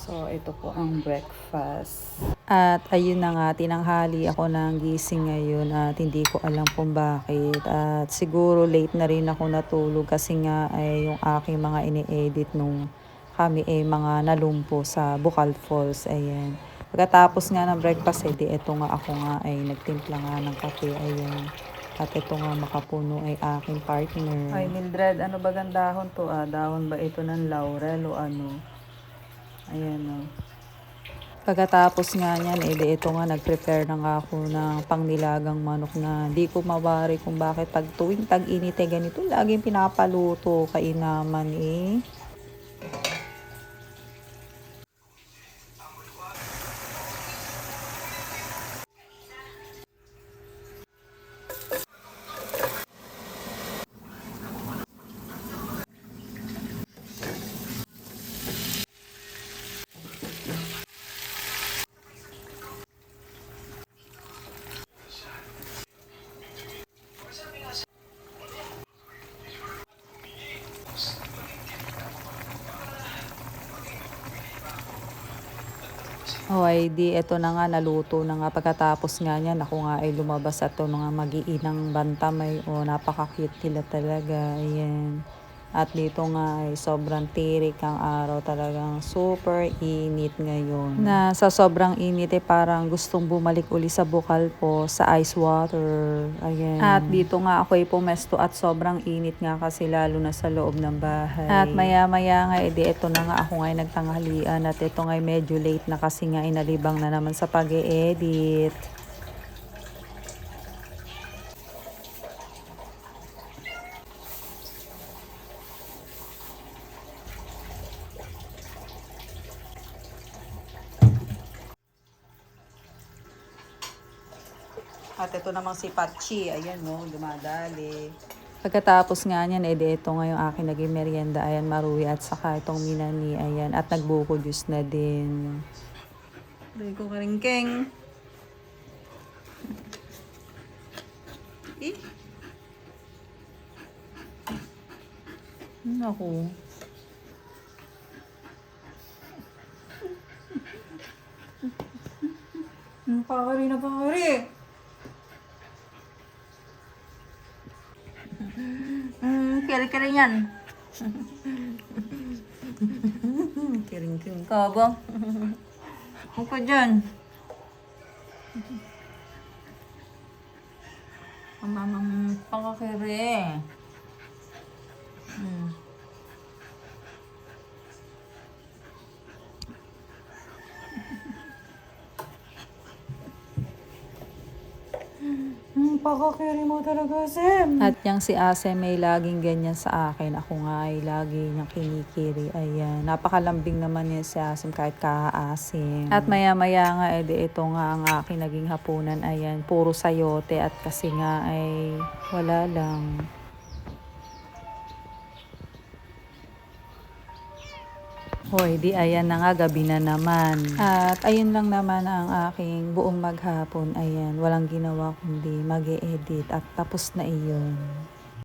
So, ito po ang breakfast. At ayun na nga, tinanghali ako ng gising ngayon at hindi ko alam kung bakit. At siguro late na rin ako natulog kasi nga ay yung aking mga ini-edit nung kami ay mga nalumpo sa Bukal Falls. Ayan. Pagkatapos nga ng breakfast, di ito nga ako nga ay nagtimpla nga ng kape. Ayan. At ito nga makapuno ay aking partner. Ay Mildred, ano ba dahon to? Dahon ba ito ng laurel o ano? Ayan o. Pagkatapos nga niyan, ito nga nag-prepare na nga ako ng pangnilagang manok na di ko mawari kung bakit pag tuwing tag-init ganito, laging pinapaluto kainaman eh. Ay di eto na nga naluto na nga pagkatapos nga niyan ako nga ay lumabas at ito nga mag-iinang bantamay napaka-cute nila talaga. Ayan. At dito nga ay sobrang tirik ang araw, talagang super init ngayon. Na sa sobrang init parang gustong bumalik uli sa Bukal po sa ice water. Ayan. At dito nga ako ay pumesto at sobrang init nga kasi lalo na sa loob ng bahay. At maya-maya nga ito na nga ako nga nagtanghalian at ito nga medyo late na kasi nga inalibang na naman sa pag-e-edit. At ito namang si Pachi, ayan dumadali. Pagkatapos nga niyan, ito nga yung akin naging merienda, ayan, Marui at saka itong Minani, ayan, at nagbuko juice na din. Dali ko karingkeng. Eh? Naku. Pakari na pakari. Kiri-kiri yan. Kiring-kiring ka ba? Huwag ka dyan. Ang pakakiri. Pakakiri mo talaga, Sem. At yang si Asem may laging ganyan sa akin. Ako nga ay lagi niyang kinikiri. Ayan. Napakalambing naman niya si Asem kahit kaasim. At maya-maya nga ito nga ang aking naging hapunan. Ayan. Puro sayote at kasi nga ay wala lang. Hoy, di ayan na nga, gabi na naman. At ayun lang naman ang aking buong maghapon. Ayan, walang ginawa kundi mag-e-edit at tapos na iyon.